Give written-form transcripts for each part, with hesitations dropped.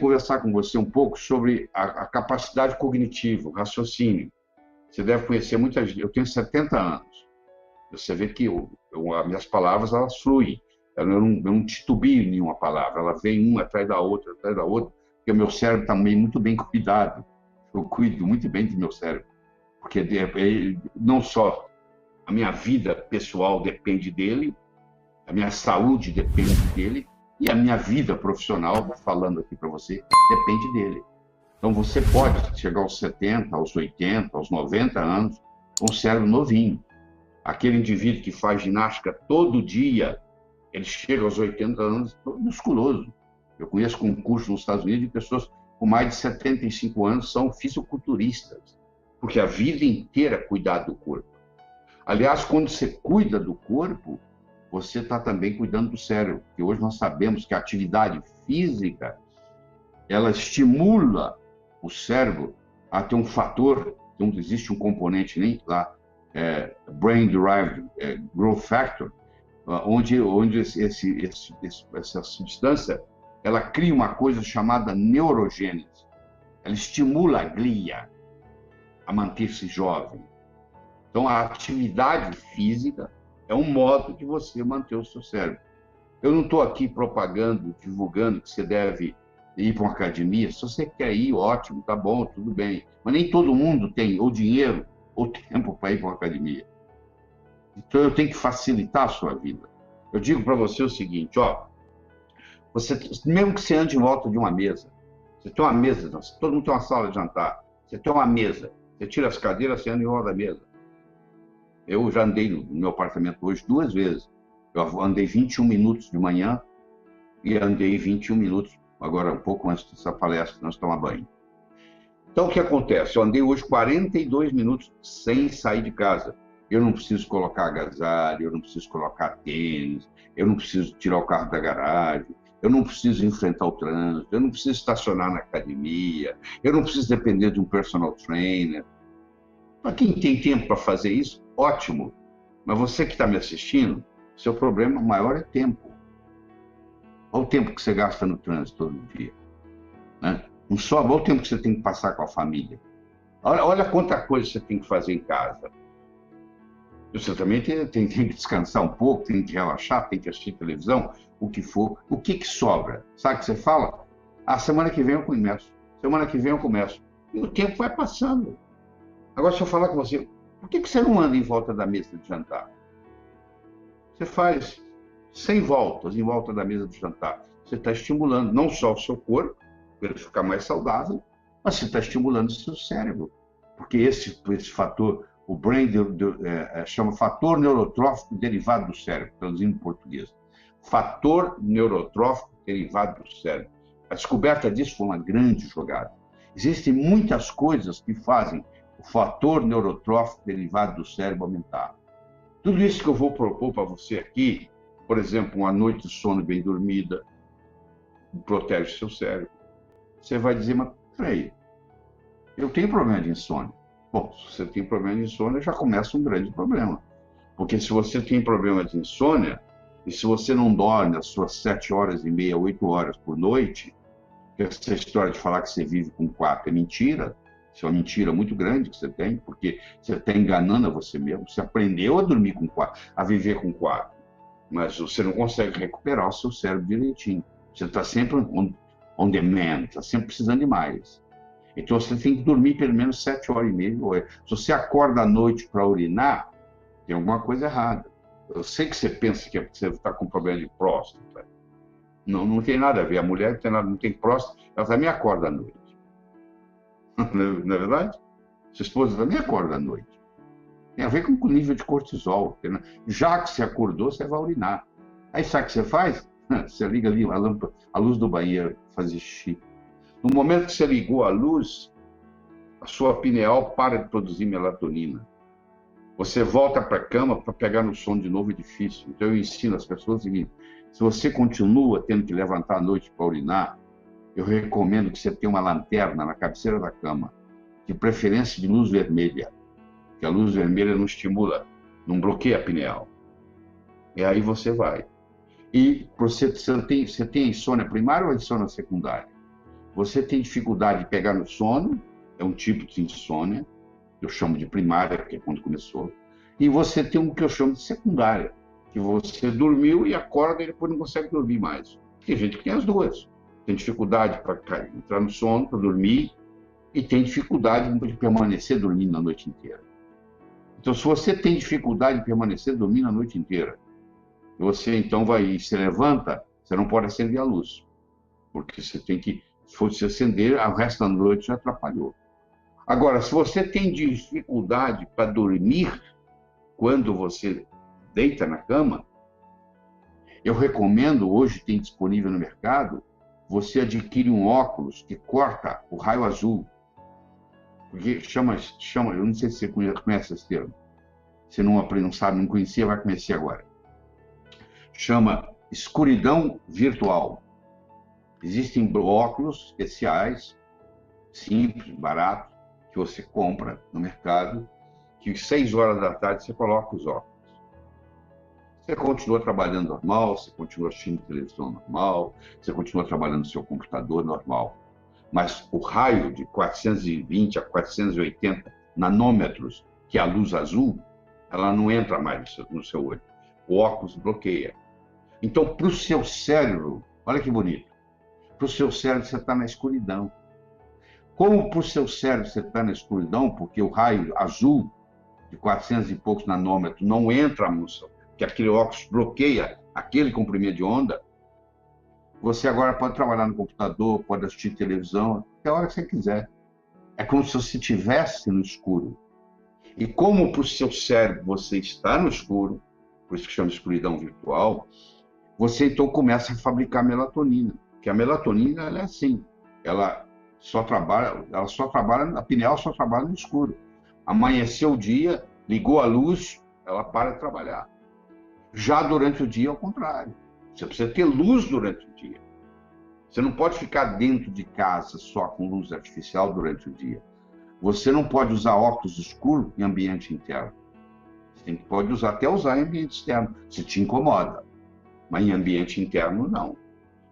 conversar com você um pouco sobre a capacidade cognitiva, o raciocínio. Você deve conhecer muita gente. Eu tenho 70 anos. Você vê que as minhas palavras, elas fluem. Eu não titubio em nenhuma palavra. Ela vem uma atrás da outra, porque o meu cérebro está muito bem cuidado. Eu cuido muito bem do meu cérebro. Porque não só a minha vida pessoal depende dele, a minha saúde depende dele, e a minha vida profissional, falando aqui para você, depende dele. Então, você pode chegar aos 70, aos 80, aos 90 anos, com o cérebro novinho. Aquele indivíduo que faz ginástica todo dia, ele chega aos 80 anos todo musculoso. Eu conheço concursos nos Estados Unidos de pessoas com mais de 75 anos são fisiculturistas, porque a vida inteira é cuidar do corpo. Aliás, quando você cuida do corpo, você está também cuidando do cérebro, porque hoje nós sabemos que a atividade física, ela estimula o cérebro a ter um fator, não existe um componente nem lá, Brain Derived Growth Factor, onde essa substância, ela cria uma coisa chamada neurogênese. Ela estimula a glia a manter-se jovem. Então, a atividade física é um modo de você manter o seu cérebro. Eu não estou aqui propagando, divulgando que você deve ir para uma academia. Se você quer ir, ótimo, tá bom, tudo bem. Mas nem todo mundo tem ou dinheiro ou tempo para ir para uma academia. Então, eu tenho que facilitar a sua vida. Eu digo para você o seguinte, mesmo que você ande em volta de uma mesa, você tem uma mesa, todo mundo tem uma sala de jantar, você tem uma mesa, você tira as cadeiras, você anda em volta da mesa. Eu já andei no meu apartamento hoje 2 vezes. Eu andei 21 minutos de manhã e andei 21 minutos, agora um pouco antes dessa palestra, nós tomar banho. Então, o que acontece? Eu andei hoje 42 minutos sem sair de casa. Eu não preciso colocar agasalho, eu não preciso colocar tênis, eu não preciso tirar o carro da garagem, eu não preciso enfrentar o trânsito, eu não preciso estacionar na academia, eu não preciso depender de um personal trainer. Para quem tem tempo para fazer isso, ótimo. Mas você que está me assistindo, seu problema maior é tempo. Olha o tempo que você gasta no trânsito todo dia. Né? Não sobra, olha o tempo que você tem que passar com a família. Olha quanta coisa você tem que fazer em casa. Você também tem que descansar um pouco, tem que relaxar, tem que assistir televisão, o que for. O que sobra? Sabe o que você fala? Semana que vem eu começo. Semana que vem eu começo. E o tempo vai passando. Agora, se eu falar com você, por que você não anda em volta da mesa de jantar? Você faz 100 voltas em volta da mesa de jantar. Você está estimulando não só o seu corpo, para ele ficar mais saudável, mas você está estimulando o seu cérebro. Porque esse fator, o brain chama fator neurotrófico derivado do cérebro, traduzindo em português. Fator neurotrófico derivado do cérebro. A descoberta disso foi uma grande jogada. Existem muitas coisas que fazem o fator neurotrófico derivado do cérebro aumentar. Tudo isso que eu vou propor para você aqui, por exemplo, uma noite de sono bem dormida, protege seu cérebro. Você vai dizer, mas peraí, eu tenho problema de insônia. Bom, se você tem problema de insônia, já começa um grande problema. Porque se você tem problema de insônia, e se você não dorme as suas 7 horas e meia, 8 horas por noite, essa história de falar que você vive com 4 é mentira. Isso é uma mentira muito grande que você tem, porque você está enganando a você mesmo. Você aprendeu a dormir com 4, a viver com 4, mas você não consegue recuperar o seu cérebro direitinho. Você está sempre on demand, está sempre precisando de mais. Então você tem que dormir pelo menos 7 horas e meia. Se você acorda à noite para urinar, tem alguma coisa errada. Eu sei que você pensa que você está com problema de próstata. Não tem nada a ver. A mulher não tem próstata, ela também acorda à noite. Não é verdade? Sua esposa também acorda à noite. Tem a ver com o nível de cortisol. Já que você acordou, você vai urinar. Aí sabe o que você faz? Você liga ali a luz do banheiro, fazer xixi. No momento que você ligou a luz, a sua pineal para de produzir melatonina. Você volta para a cama para pegar no sono de novo, é difícil. Então eu ensino as pessoas o seguinte: se você continua tendo que levantar à noite para urinar, eu recomendo que você tenha uma lanterna na cabeceira da cama, de preferência de luz vermelha, que a luz vermelha não estimula, não bloqueia a pineal. E aí você vai. E você tem insônia primária ou insônia secundária? Você tem dificuldade de pegar no sono, é um tipo de insônia, que eu chamo de primária, que é quando começou. E você tem um que eu chamo de secundária, que você dormiu e acorda e depois não consegue dormir mais. Tem gente que tem as duas. Tem dificuldade para entrar no sono, para dormir, e tem dificuldade de permanecer dormindo a noite inteira. Então, se você tem dificuldade de permanecer dormindo a noite inteira, você então vai se levanta, você não pode acender a luz, porque você tem que, se fosse acender, o resto da noite já atrapalhou. Agora, se você tem dificuldade para dormir quando você deita na cama, eu recomendo, hoje tem disponível no mercado, você adquire um óculos que corta o raio azul. Porque chama, eu não sei se você conhece esse termo. Se não aprende, não sabe, não conhecia, vai conhecer agora. Chama escuridão virtual. Existem óculos especiais, simples, baratos, que você compra no mercado, que às 6 horas da tarde você coloca os óculos. Você continua trabalhando normal, você continua assistindo televisão normal, você continua trabalhando no seu computador normal. Mas o raio de 420 a 480 nanômetros, que é a luz azul, ela não entra mais no seu olho. O óculos bloqueia. Então, para o seu cérebro, olha que bonito, para o seu cérebro você está na escuridão. Como para o seu cérebro você está na escuridão, porque o raio azul de 400 e poucos nanômetros não entra no seu, que aquele óculos bloqueia aquele comprimento de onda, você agora pode trabalhar no computador, pode assistir televisão, até a hora que você quiser. É como se você estivesse no escuro. E como para o seu cérebro você está no escuro, por isso que chama de escuridão virtual, você então começa a fabricar melatonina. Porque a melatonina, ela é assim, ela só trabalha, a pineal só trabalha no escuro. Amanheceu o dia, ligou a luz, ela para de trabalhar. Já durante o dia, ao contrário. Você precisa ter luz durante o dia. Você não pode ficar dentro de casa só com luz artificial durante o dia. Você não pode usar óculos escuros em ambiente interno. Você pode usar, até usar em ambiente externo, se te incomoda. Mas em ambiente interno, não.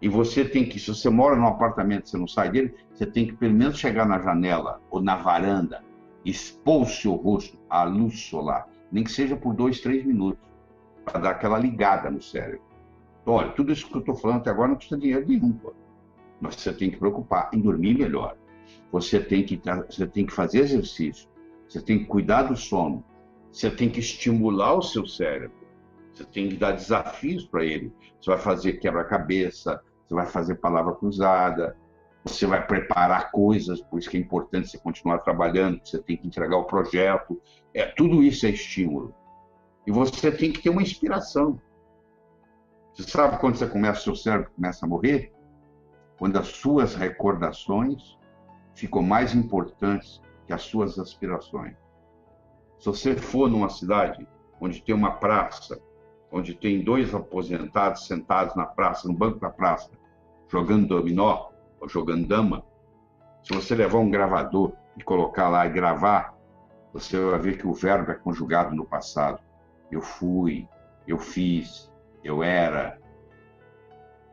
E você tem que, se você mora num apartamento e você não sai dele, você tem que pelo menos chegar na janela ou na varanda, expor o seu rosto à luz solar, nem que seja por 2, 3 minutos, para dar aquela ligada no cérebro. Olha, tudo isso que eu estou falando até agora não custa dinheiro nenhum, pô. Mas você tem que preocupar em dormir melhor. Você tem que fazer exercício. Você tem que cuidar do sono. Você tem que estimular o seu cérebro. Você tem que dar desafios para ele. Você vai fazer quebra-cabeça, você vai fazer palavra cruzada, você vai preparar coisas, por isso que é importante você continuar trabalhando, você tem que entregar o projeto. Tudo isso é estímulo. E você tem que ter uma inspiração. Você sabe quando o seu cérebro começa a morrer? Quando as suas recordações ficam mais importantes que as suas aspirações. Se você for numa cidade onde tem uma praça, onde tem 2 aposentados sentados na praça, no banco da praça, jogando dominó ou jogando dama, se você levar um gravador e colocar lá e gravar, você vai ver que o verbo é conjugado no passado. Eu fui, eu fiz, eu era.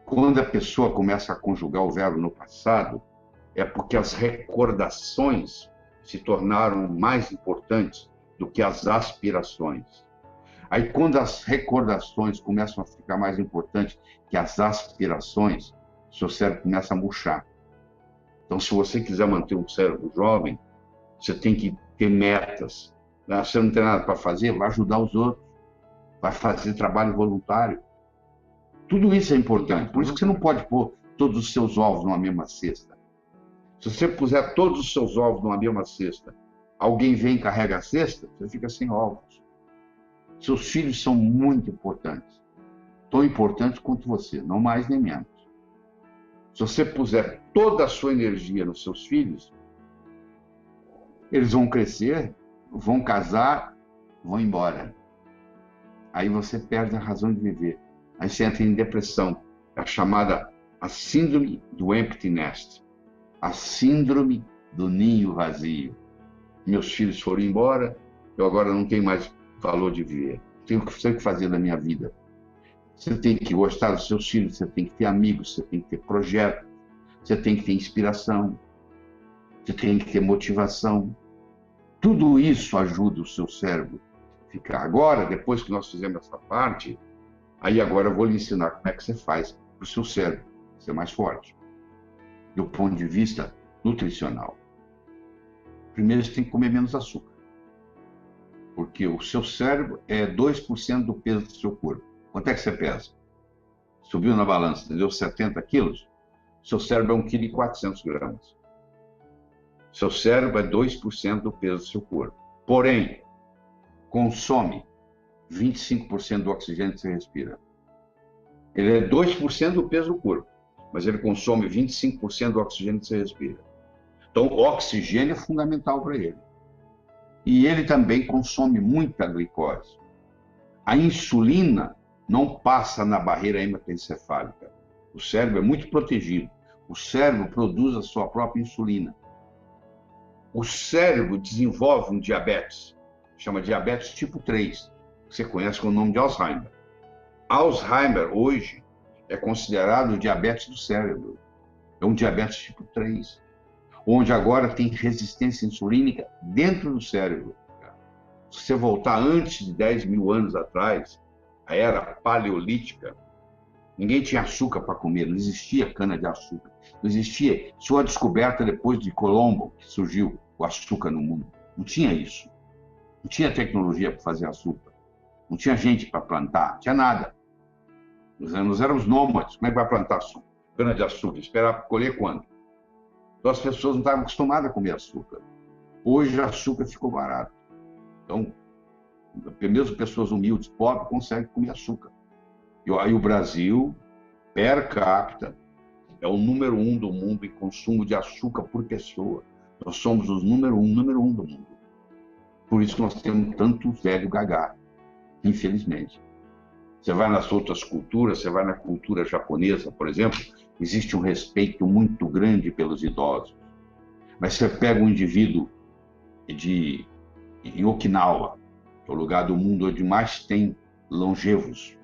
Quando a pessoa começa a conjugar o verbo no passado, é porque as recordações se tornaram mais importantes do que as aspirações. Aí, quando as recordações começam a ficar mais importantes que as aspirações, seu cérebro começa a murchar. Então, se você quiser manter um cérebro jovem, você tem que ter metas. Você não tem nada para fazer, vai ajudar os outros, vai fazer trabalho voluntário. Tudo isso é importante. Por isso que você não pode pôr todos os seus ovos numa mesma cesta. Se você puser todos os seus ovos numa mesma cesta, alguém vem e carrega a cesta, você fica sem ovos. Seus filhos são muito importantes. Tão importantes quanto você, não mais nem menos. Se você puser toda a sua energia nos seus filhos, eles vão crescer, vão casar, vão embora. Aí você perde a razão de viver. Aí você entra em depressão. É a chamada a síndrome do empty nest. A síndrome do ninho vazio. Meus filhos foram embora, eu agora não tenho mais valor de viver. Tenho que fazer da minha vida. Você tem que gostar dos seus filhos, você tem que ter amigos, você tem que ter projetos, você tem que ter inspiração, você tem que ter motivação. Tudo isso ajuda o seu cérebro a ficar. Agora, depois que nós fizemos essa parte, aí agora eu vou lhe ensinar como é que você faz para o seu cérebro ser mais forte, do ponto de vista nutricional. Primeiro, você tem que comer menos açúcar, porque o seu cérebro é 2% do peso do seu corpo. Quanto é que você pesa? Subiu na balança, entendeu? 70 quilos? Seu cérebro é 1,4 kg. Seu cérebro é 2% do peso do seu corpo. Porém, consome 25% do oxigênio que você respira. Ele é 2% do peso do corpo, mas ele consome 25% do oxigênio que você respira. Então, o oxigênio é fundamental para ele. E ele também consome muita glicose. A insulina não passa na barreira hematoencefálica. O cérebro é muito protegido. O cérebro produz a sua própria insulina. O cérebro desenvolve um diabetes, chama diabetes tipo 3, que você conhece com o nome de Alzheimer. Alzheimer, hoje, é considerado diabetes do cérebro. É um diabetes tipo 3, onde agora tem resistência insulínica dentro do cérebro. Se você voltar antes de 10 mil anos atrás, a era paleolítica, ninguém tinha açúcar para comer, não existia cana-de-açúcar. Não existia. Só a descoberta depois de Colombo, que surgiu o açúcar no mundo. Não tinha isso. Não tinha tecnologia para fazer açúcar. Não tinha gente para plantar, não tinha nada. Nós éramos nômades. Como é que vai plantar açúcar? Cana-de-açúcar. Esperar colher quando? Então as pessoas não estavam acostumadas a comer açúcar. Hoje o açúcar ficou barato. Então, mesmo pessoas humildes, pobres, conseguem comer açúcar. E aí o Brasil, per capita, é o número 1 do mundo em consumo de açúcar por pessoa. Nós somos os número um do mundo. Por isso que nós temos tanto velho gagá, infelizmente. Você vai nas outras culturas, você vai na cultura japonesa, por exemplo, existe um respeito muito grande pelos idosos. Mas você pega um indivíduo em Okinawa, que é o lugar do mundo onde mais tem longevos,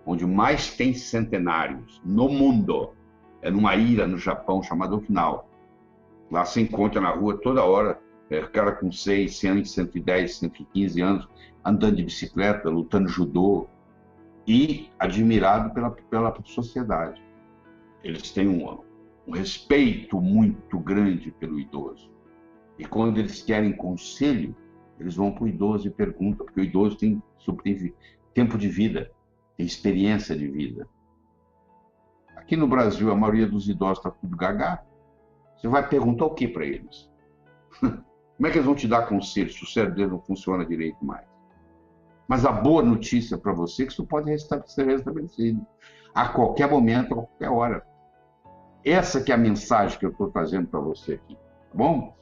onde mais tem centenários no mundo, é numa ilha no Japão chamada Okinawa. Lá se encontra na rua toda hora, cara com 6, 110, 115 anos, andando de bicicleta, lutando judô, e admirado pela sociedade. Eles têm um respeito muito grande pelo idoso. E quando eles querem conselho, eles vão para o idoso e perguntam, porque o idoso tem tempo de vida, tem experiência de vida. Aqui no Brasil, a maioria dos idosos está tudo gagá. Você vai perguntar o que para eles? Como é que eles vão te dar conselho se o cérebro deles não funciona direito mais? Mas a boa notícia para você é que isso pode ser restabelecido a qualquer momento, a qualquer hora. Essa que é a mensagem que eu estou trazendo para você aqui, tá bom?